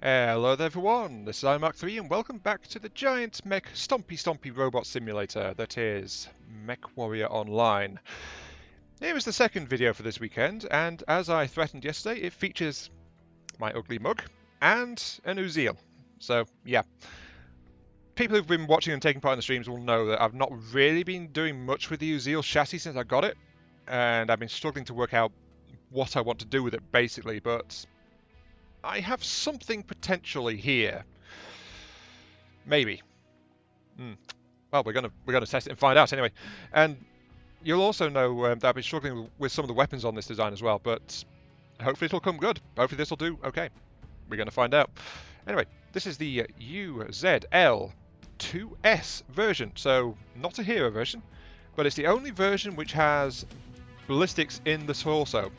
Hello there everyone, this is iMark3 and welcome back to the giant mech stompy robot simulator that is MechWarrior Online. Here is the second video for this weekend, and as I threatened yesterday, it features my ugly mug and an Uziel. So yeah, people who've been watching and taking part in the streams will know that I've not really been doing much with the Uziel chassis since I got it, and I've been struggling to work out what I want to do with it basically, but I have something potentially here. Maybe. Well, we're gonna test it and find out anyway. And you'll also know that I've been struggling with some of the weapons on this design as well, but hopefully it'll come good. Hopefully this will do okay. We're gonna find out. Anyway, this is the UZL-2S version, so not a hero version, but it's the only version which has ballistics in the torso.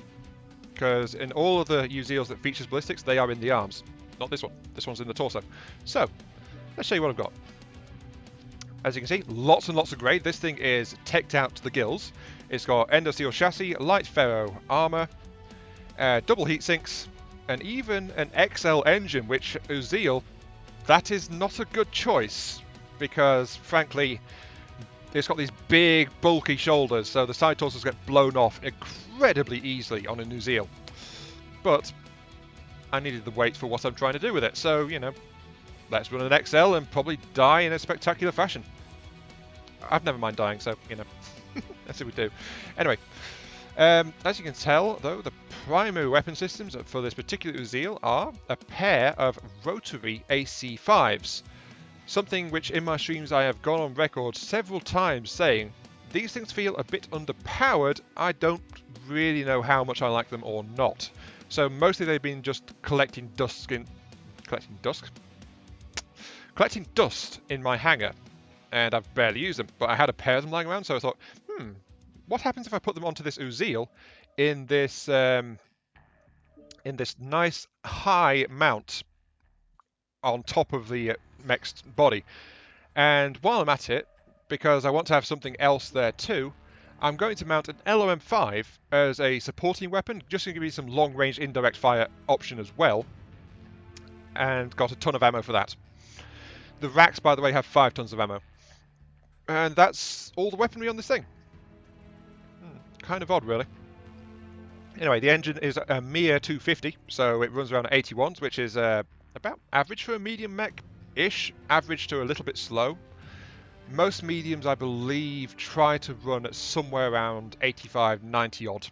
Because in all of the Uziels that features ballistics, they are in the arms. Not this one. This one's in the torso. So, let's show you what I've got. As you can see, lots and lots of grade. This thing is teched out to the gills. It's got endosteel chassis, light ferro armor, double heat sinks, and even an XL engine, which Uziel, that is not a good choice. Because, frankly, it's got these big, bulky shoulders, so the side torsos get blown off incredibly easily on a Uziel. But I needed the weight for what I'm trying to do with it, so, you know, let's run an XL and probably die in a spectacular fashion. I've never mind dying, so, you know, that's what we do. Anyway, as you can tell, though, the primary weapon systems for this particular Uziel are a pair of rotary AC5s. Something which in my streams I have gone on record several times saying, these things feel a bit underpowered, I don't really know how much I like them or not. So mostly they've been just collecting dust in my hangar, and I've barely used them, but I had a pair of them lying around, so I thought, what happens if I put them onto this Uziel in this nice high mount on top of the mech's body? And while I'm at it, because I want to have something else there too, I'm going to mount an LOM5 as a supporting weapon, just to give you some long-range indirect fire option as well, and got a ton of ammo for that. The racks, by the way, have 5 tons of ammo. And that's all the weaponry on this thing. Kind of odd, really. Anyway, the engine is a mere 250, so it runs around at 81s, which is about average for a medium mech-ish, average to a little bit slow. Most mediums, I believe, try to run at somewhere around 85, 90 odd,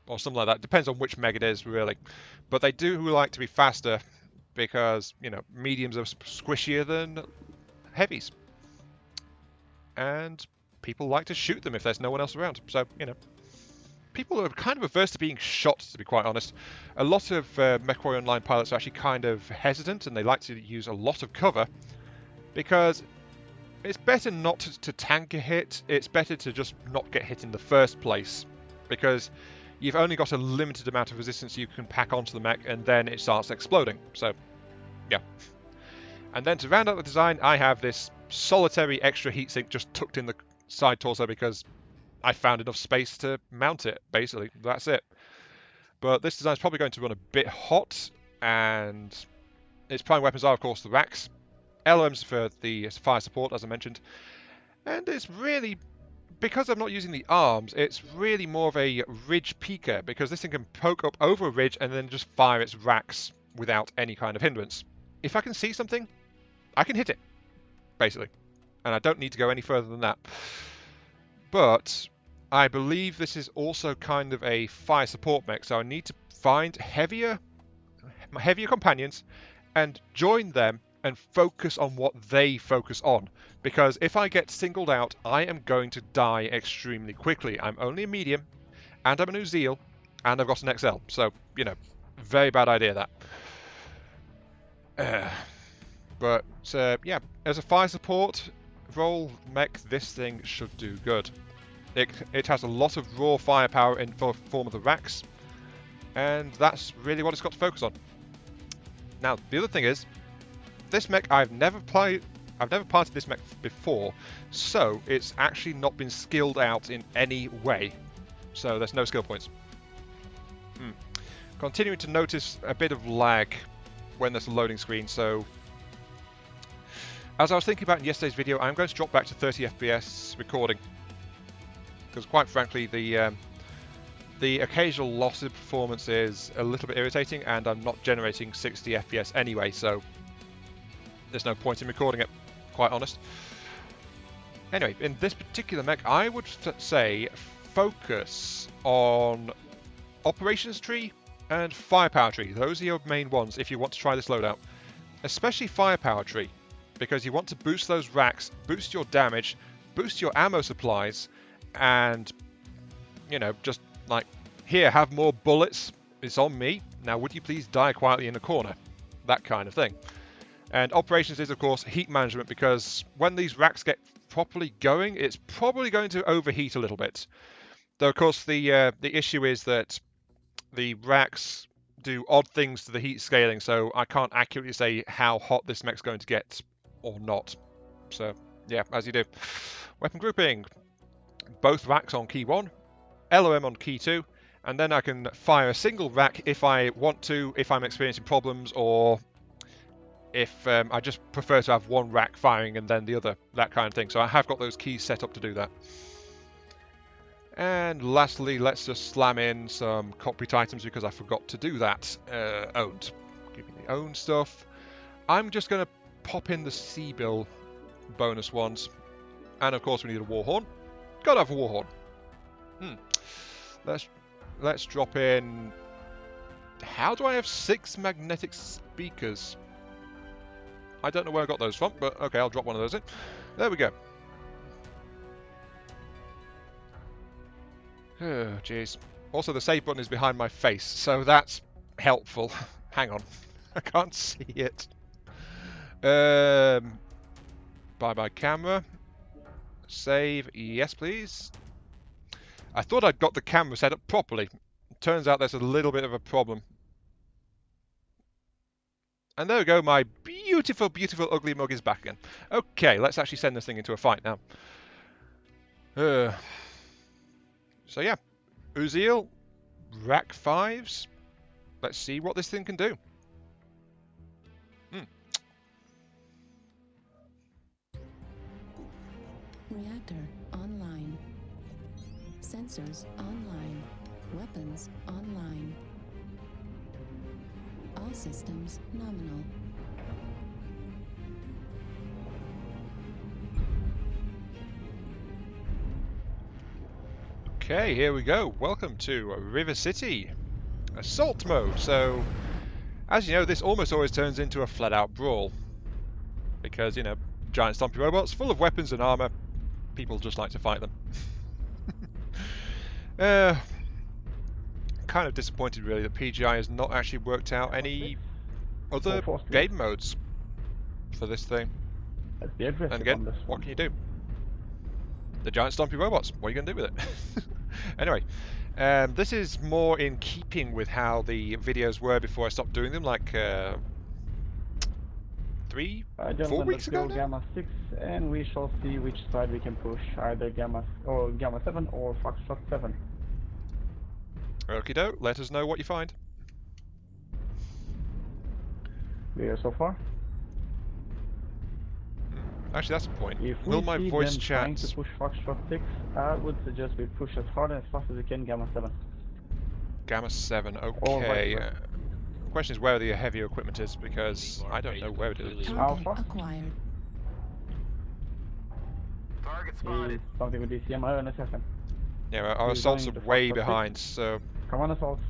or something like that. Depends on which meg it is, really. But they do like to be faster because, you know, mediums are squishier than heavies. And people like to shoot them if there's no one else around. So, you know, people are kind of averse to being shot, to be quite honest. A lot of MechWarrior Online pilots are actually kind of hesitant, and they like to use a lot of cover because it's better not to tank a hit. It's better to just not get hit in the first place, because you've only got a limited amount of resistance you can pack onto the mech, and then it starts exploding. So, yeah. And then to round out the design, I have this solitary extra heatsink just tucked in the side torso because I found enough space to mount it, basically. That's it. But this design is probably going to run a bit hot, and its prime weapons are, of course, the racks. LMs for the fire support, as I mentioned. And it's really, because I'm not using the arms, it's really more of a ridge peeker, because this thing can poke up over a ridge and then just fire its racks without any kind of hindrance. If I can see something, I can hit it, basically. And I don't need to go any further than that. But I believe this is also kind of a fire support mech, so I need to find heavier companions and join them and focus on what they focus on. Because if I get singled out, I am going to die extremely quickly. I'm only a medium, and I'm an Uziel, and I've got an XL. So, you know, very bad idea that. But, yeah, as a fire support role mech, this thing should do good. It has a lot of raw firepower in the form of the racks, and that's really what it's got to focus on. Now, the other thing is, this mech, I've never piloted this mech before, so it's actually not been skilled out in any way. So there's no skill points. Continuing to notice a bit of lag when there's a loading screen. So as I was thinking about in yesterday's video, I'm going to drop back to 30 FPS recording, because quite frankly the occasional loss of performance is a little bit irritating, and I'm not generating 60 FPS anyway, so there's no point in recording it, quite honest. Anyway, in this particular mech, I would say focus on operations tree and firepower tree. Those are your main ones if you want to try this loadout. Especially firepower tree, because you want to boost those racks, boost your damage, boost your ammo supplies, and, you know, just like, here, have more bullets, it's on me, now would you please die quietly in a corner? That kind of thing. And operations is, of course, heat management, because when these racks get properly going, it's probably going to overheat a little bit. Though, of course, the issue is that the racks do odd things to the heat scaling, so I can't accurately say how hot this mech's going to get or not. So, yeah, as you do. Weapon grouping. Both racks on key 1, LOM on key 2, and then I can fire a single rack if I want to, if I'm experiencing problems, or if I just prefer to have one rack firing and then the other, that kind of thing. So I have got those keys set up to do that. And lastly, let's just slam in some cockpit items, because I forgot to do that. Owned. Keeping the owned stuff. I'm just going to pop in the C-bill bonus ones. And of course we need a war horn. Gotta have a war horn. Let's drop in... How do I have 6 magnetic speakers? I don't know where I got those from, but okay, I'll drop one of those in. There we go. Oh, jeez. Also, the save button is behind my face, so that's helpful. Hang on. I can't see it. Bye-bye camera. Save. Yes, please. I thought I'd got the camera set up properly. Turns out there's a little bit of a problem. And there we go, my beautiful, beautiful ugly mug is back again. Okay, let's actually send this thing into a fight now. So yeah, Uziel, rack 5s. Let's see what this thing can do. Reactor online. Sensors online. Weapons online. All systems nominal. Okay, here we go. Welcome to River City. Assault mode. So, as you know, this almost always turns into a flat-out brawl. Because, you know, giant stompy robots full of weapons and armor. People just like to fight them. Kind of disappointed, really, that PGI has not actually worked out any other game modes for this thing. And again, what can you do? The giant stompy robots. What are you going to do with it? Anyway, this is more in keeping with how the videos were before I stopped doing them, like 3-4 weeks ago now? Gamma 6, and we shall see which side we can push, either Gamma 7 or Foxtrot 7. Okie doke, let us know what you find. Clear so far? Actually, that's the point. If Will we my see voice them chat... trying to push Foxtrot 6, I would suggest we push as hard and as fast as we can Gamma 7. Gamma 7, okay. The question is where the heavier equipment is, because I don't know where it is. Target acquired. Target spotted. Something with DCM and assassin. Yeah, our assaults are way behind, so... Come on, assaults.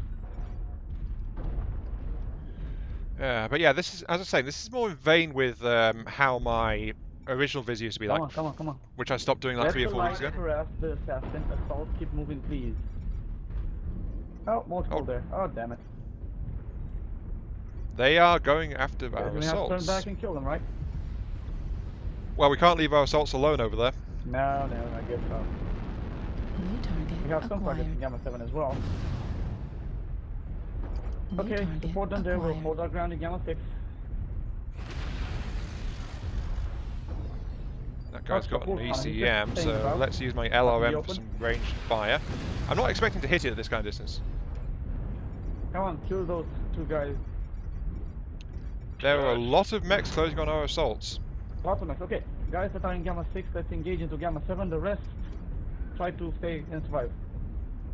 But yeah, this is, as I say, this is more in vein with how my original vids used to be like. Come on. Which I stopped doing like 3 or 4 weeks ago. Harass the assassin. Assault, keep moving, please. Oh, multiple there. Oh, damn it. They are going after our We have to assaults. turn back and kill them, right? Well, we can't leave our assaults alone over there. No, I guess so. New target We have some targets in acquired. Gamma 7 as well. New Okay, target support them there. We'll acquired. hold our ground in Gamma 6. That guy's got an Fine, ECM, just so staying let's use my Out in the LRM for open. some ranged fire. I'm not expecting to hit it at this kind of distance. Come on, kill those 2 guys. There are a lot of mechs closing on our assaults. Lots of mechs. Okay, guys that are in Gamma 6, let's engage into Gamma 7. The rest, try to stay and survive.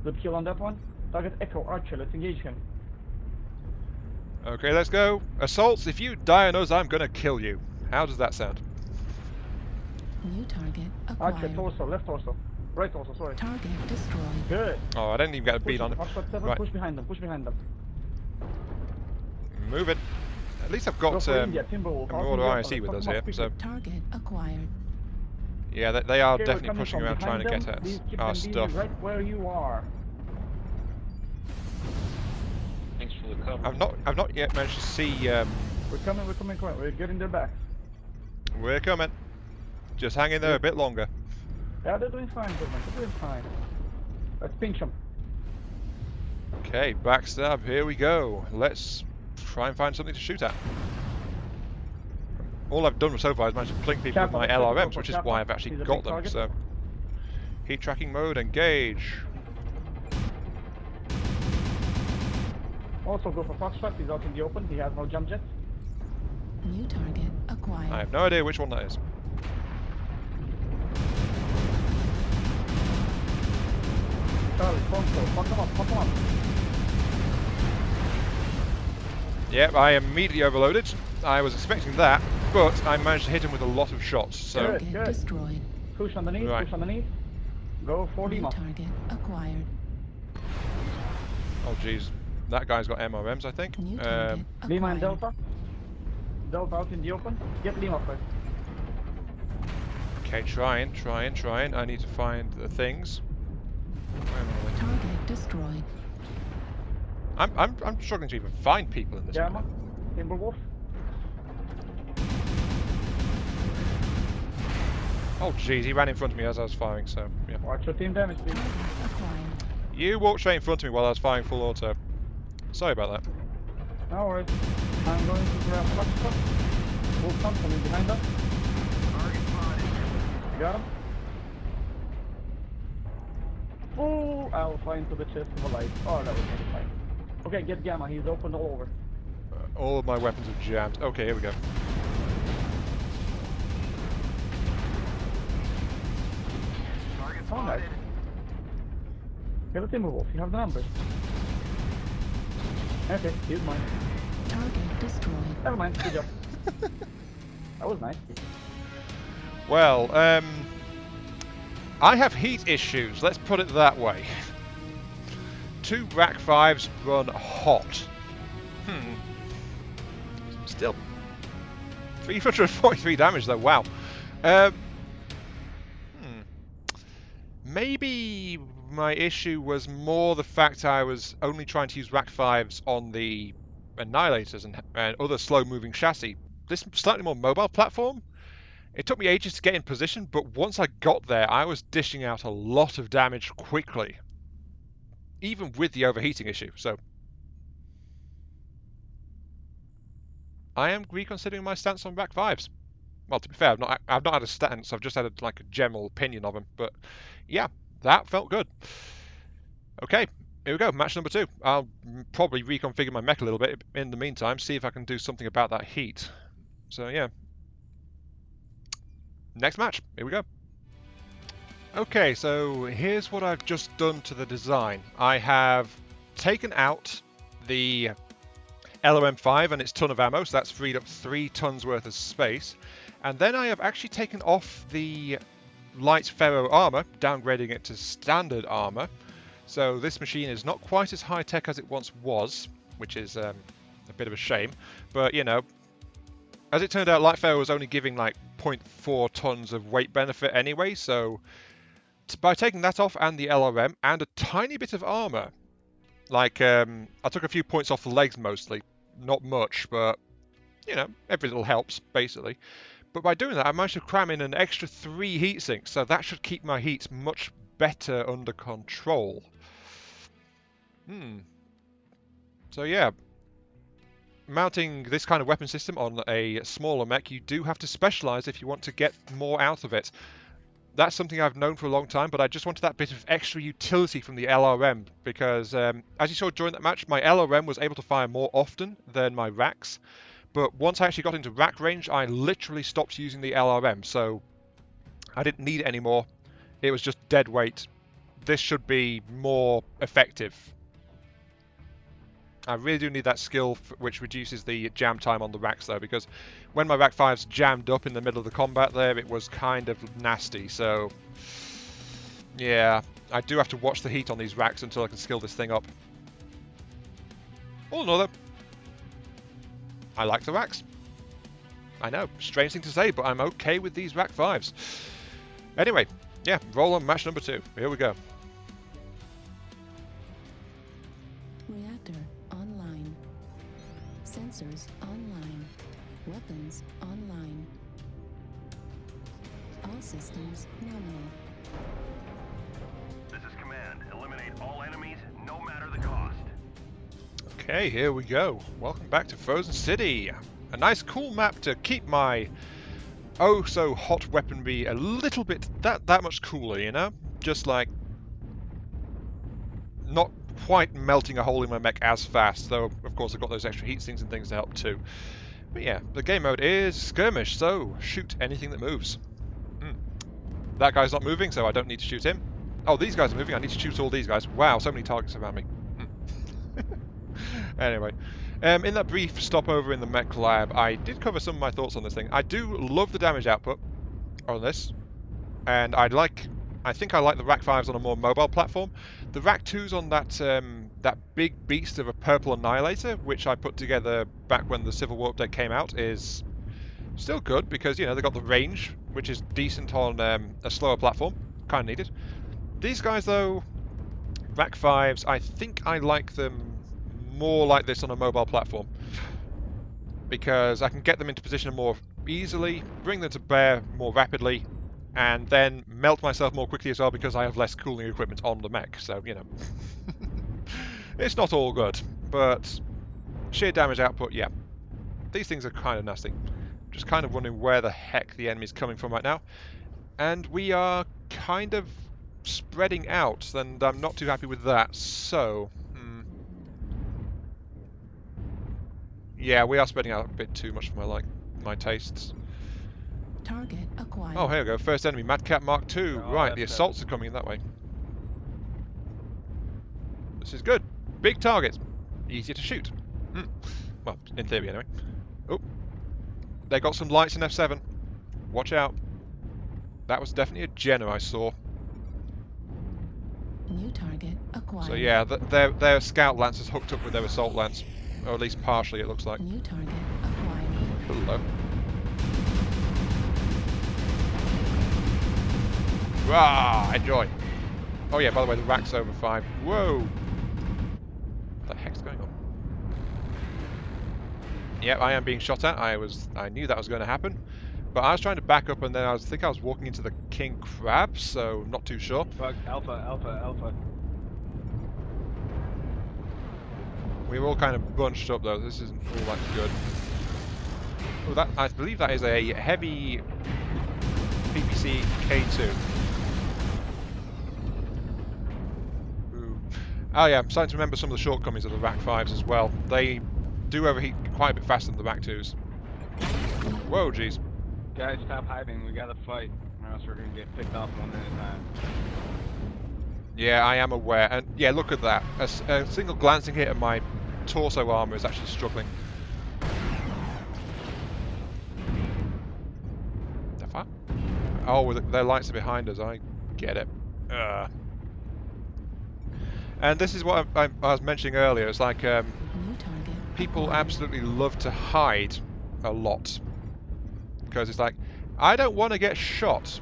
Good kill on that one. Target Echo Archer. Let's engage him. Okay, let's go. Assaults, if you die on us, I'm gonna kill you. How does that sound? New target Archer acquired. torso, left torso, right torso. Sorry. Target destroyed. Good. Oh, I didn't even get a beat Push on it. Foxtrot 7, Right. push behind them. Push behind them. Move it. At least I've Go got for India, Timberwolf. a I'll Mortar send IC you with up. us Fuck here, them up so Target acquired. yeah, they are Okay, we're definitely coming pushing from around trying to behind get them. at Please keep our them busy stuff. right where you are. Thanks for the cover. I've not yet managed to see. We're coming. We're getting their backs. We're coming. Just hang in there a bit longer. Yeah, they're doing fine, Goodman. They're doing fine. Let's pinch them. Okay, backstab. Here we go. Let's try and find something to shoot at. All I've done so far is managed to plink people with my Kappa, let's LRMs, go which for is Kappa. why I've actually He's a got big them. target. So, heat tracking mode, engage. Also go for Foxtrot. He's out in the open. He has no jump jets. New target acquired. I have no idea which one that is. Charlie, console. Fuck him up. Fuck him up. Yep, I immediately overloaded. I was expecting that, but I managed to hit him with a lot of shots. So, Target good. destroyed. Push underneath. Right. Push underneath. Go for New Lima. target acquired. oh jeez, that guy's got MRMs, I think. New target Lima and acquired. Delta. Delta out in the open. Get Lima first. Okay, trying. I need to find the things. Where am Target destroyed. I'm struggling to even find people in this. Gamma. Timberwolf. Oh jeez, he ran in front of me as I was firing, so yeah. Watch your team damage, please. Target acquired. You walked straight in front of me while I was firing full auto. Sorry about that. No worries. I'm going to grab Foxtrot. Wolf come from behind us. Target spotted. Got him. Oh, Alpha into the chest of a light. Oh, that was really fine. Okay, get Gamma. He's open all over. All of my weapons are jammed. Okay, here we go. Target Oh, nice. spotted. Get a Timberwolf. You have the numbers. Okay, here's mine. Target destroyed. Never mind. Good job. That was nice. Well, I have heat issues, let's put it that way. 2 rack 5s run hot. Still 343 damage though, wow. Maybe my issue was more the fact I was only trying to use rack 5s on the Annihilators and other slow moving chassis. This slightly more mobile platform, it took me ages to get in position, but once I got there, I was dishing out a lot of damage quickly, even with the overheating issue. So I am reconsidering my stance on rack 5s. Well, to be fair, I've not had a stance. I've just had a general opinion of them. But yeah, that felt good. Okay, here we go. Match number 2. I'll probably reconfigure my mech a little bit in the meantime, see if I can do something about that heat. So yeah. Next match, here we go. Okay, so here's what I've just done to the design. I have taken out the LOM5 and its ton of ammo, so that's freed up 3 tons worth of space. And then I have actually taken off the light ferro armor, downgrading it to standard armor. So this machine is not quite as high tech as it once was, which is a bit of a shame. But you know, as it turned out, light ferro was only giving like 0.4 tons of weight benefit anyway, so by taking that off and the LRM and a tiny bit of armor, like I took a few points off the legs mostly, not much, but you know, every little helps basically. But by doing that, I managed to cram in an extra 3 heat sinks, so that should keep my heat much better under control. So yeah, mounting this kind of weapon system on a smaller mech, you do have to specialize if you want to get more out of it. That's something I've known for a long time, but I just wanted that bit of extra utility from the LRM, because as you saw during that match, my LRM was able to fire more often than my racks, But once I actually got into rack range, I literally stopped using the LRM, so I didn't need it anymore. It was just dead weight. This should be more effective. I really do need that skill which reduces the jam time on the racks though, because when my rack 5s jammed up in the middle of the combat there, it was kind of nasty. So yeah, I do have to watch the heat on these racks until I can skill this thing up. All in all though, I like the racks. I know, strange thing to say, but I'm okay with these rack 5s. Anyway, yeah, roll on match number 2. Here we go. Reactor online. Sensors online. Weapons online. All systems nominal. This is command. Eliminate all enemies, no matter the cost. Okay, here we go. Welcome back to Frozen City. A nice cool map to keep my oh so hot weaponry a little bit that much cooler, you know? Just like not quite melting a hole in my mech as fast, though of course I've got those extra heat sinks and things to help too. But yeah, the game mode is skirmish, so shoot anything that moves. That guy's not moving, so I don't need to shoot him. Oh, these guys are moving, I need to shoot all these guys. Wow, so many targets around me. Anyway, in that brief stopover in the mech lab, I did cover some of my thoughts on this thing. I do love the damage output on this, and I think I like the Rack 5s on a more mobile platform. The Rack 2s on that big beast of a purple annihilator, which I put together back when the Civil War update came out, is still good because, you know, they got the range, which is decent on a slower platform, kind of needed. These guys though, Rack 5s, I think I like them more like this on a mobile platform because I can get them into position more easily, bring them to bear more rapidly, and then melt myself more quickly as well because I have less cooling equipment on the mech. So, you know, it's not all good, but sheer damage output, yeah. These things are kind of nasty. Just kind of wondering where the heck the enemy's coming from right now. And we are kind of spreading out, and I'm not too happy with that, so yeah, we are spreading out a bit too much for my tastes. Target acquired. Oh, here we go. First enemy, Madcap Mark II. Oh, Right, the that's assaults are coming in that way. This is good. Big targets. Easier to shoot. Well, in theory anyway. Oh, they got some lights in F7. Watch out. That was definitely a Jenner I saw. New target acquired. So yeah, their scout lance is hooked up with their assault lance. Or at least partially, it looks like. New target acquired. Hello. Rah! Enjoy. Oh yeah, by the way, the rack's over 5. Whoa! What the heck's going on? Yep, I am being shot at. I knew that was going to happen. But I was trying to back up and then I think I was walking into the king crab, so I'm not too sure. Fuck, alpha. We were all kind of bunched up though. This isn't all that good. Oh, that I believe that is a heavy PPC K2. Ooh. Oh yeah, I'm starting to remember some of the shortcomings of the Rack 5s as well. They do overheat quite a bit faster than the Rack 2s. Whoa, jeez. Guys, stop hiding. We gotta fight, or else we're gonna get picked off one at a time. Yeah, I am aware. And yeah, look at that. A single glancing hit at my torso armor is actually struggling. Is that fire? Oh, their lights are behind us. I get it. And this is what I was mentioning earlier. It's like people absolutely love to hide a lot. Because it's like, I don't want to get shot.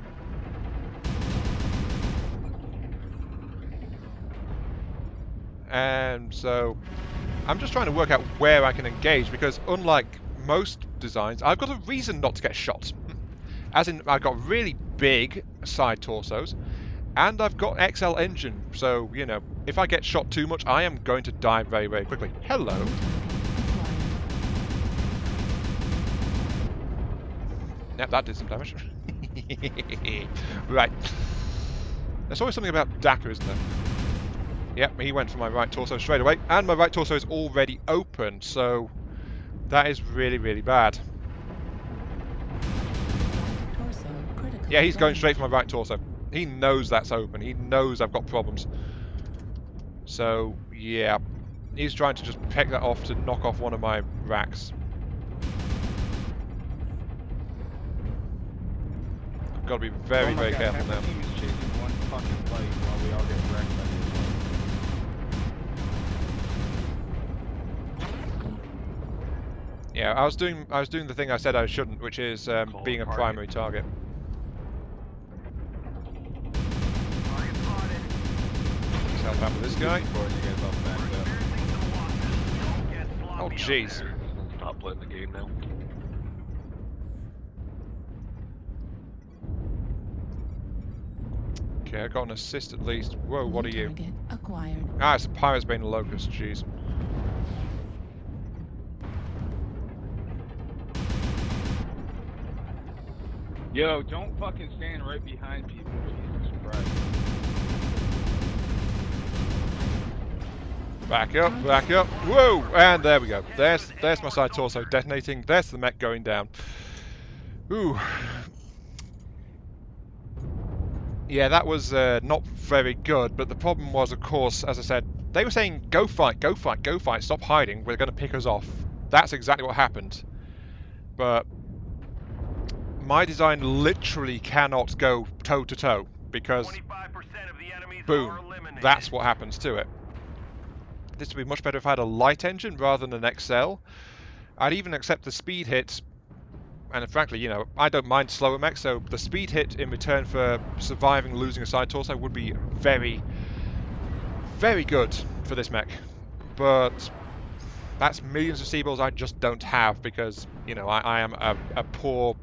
And so I'm just trying to work out where I can engage, because unlike most designs, I've got a reason not to get shot. As in, I've got really big side torsos, and I've got XL engine, so, you know, if I get shot too much, I am going to die very, very quickly. Hello. Yep, that did some damage. Right. There's always something about Daka, isn't there? Yep, he went for my right torso straight away, and my right torso is already open, so That is really, really bad. Torso critical. Yeah, he's going damage. straight for my right torso. He knows that's open. He knows I've got problems. So, yeah. He's trying to just pick that off to knock off one of my racks. I've got to be very, Oh my very God, careful half now. the team is chasing one fucking fight while we all get wrecked by this one. Yeah, I was doing the thing I said I shouldn't, which is being a target. primary target. Target spotted. Let's help out with this guy. Before you guys all backed up. Experiencing some losses. Don't get Oh, sloppy out jeez. there. Stop playing the game now. Okay, I got an assist at least. Whoa, what are New you? Target acquired. Ah, it's a Pirate's Bane Locust, jeez. Yo, don't fucking stand right behind people. Jesus Christ. Back up, back up. Whoa! And there we go. There's my side torso detonating. There's the mech going down. Ooh. Yeah, that was not very good, but the problem was, of course, as I said, they were saying, go fight, go fight, go fight, stop hiding, we're going to pick us off. That's exactly what happened. But my design literally cannot go toe-to-toe, because 25% of the enemies boom, are eliminated. that's what happens to it. This would be much better if I had a light engine rather than an XL. I'd even accept the speed hit. And frankly, you know, I don't mind slower mechs, so the speed hit in return for surviving losing a side torso would be very, very good for this mech. But that's millions of Seabills I just don't have because, you know, I am a poor,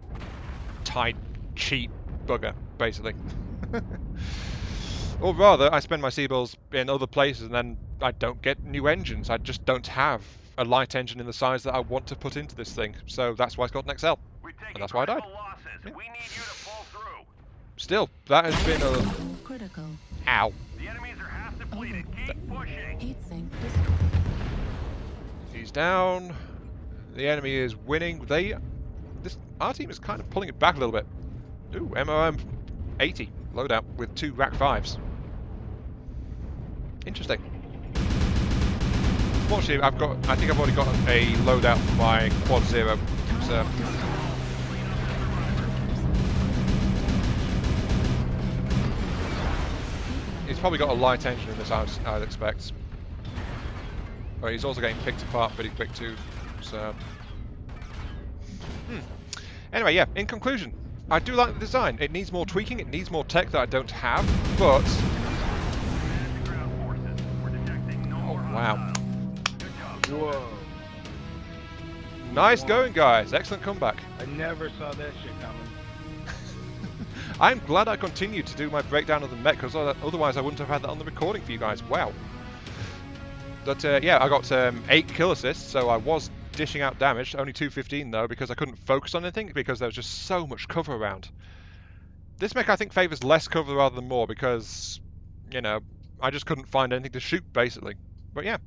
tight, cheap bugger, basically. Or rather, I spend my Seabills in other places and then I don't get new engines. I just don't have a light engine in the size that I want to put into this thing. So that's why it's got an XL. We're taking And that's why I died. critical losses. Yeah. We need you to pull through. Still, that has been a... Critical. Critical. Ow. The enemies are half depleted. Keep pushing. Heat sink destroyed. He's down. The enemy is winning. Our team is kind of pulling it back a little bit. Ooh, MOM 80 loadout with 2 rack 5s. Interesting. Fortunately, I think I've already got a loadout for my quad 0. So he's probably got a light engine in this, I'd expect. But he's also getting picked apart pretty quick too. So anyway, yeah. In conclusion, I do like the design. It needs more tweaking. It needs more tech that I don't have. But Ground forces. We're detecting no more wow. hostiles. Good job. Whoa. Nice going, guys. Excellent comeback. I never saw that shit coming. I'm glad I continued to do my breakdown of the mech, because otherwise I wouldn't have had that on the recording for you guys. Wow. But yeah, I got 8 kill assists, so I was dishing out damage. Only 215 though, because I couldn't focus on anything, because there was just so much cover around. This mech I think favours less cover rather than more, because, you know, I just couldn't find anything to shoot, basically. But yeah,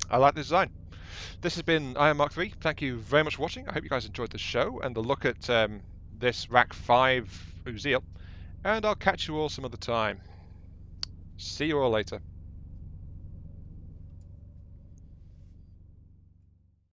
I like the design. This has been I Am Mark 3. Thank you very much for watching. I hope you guys enjoyed the show and the look at this Rack 5 Uziel. And I'll catch you all some other time. See you all later.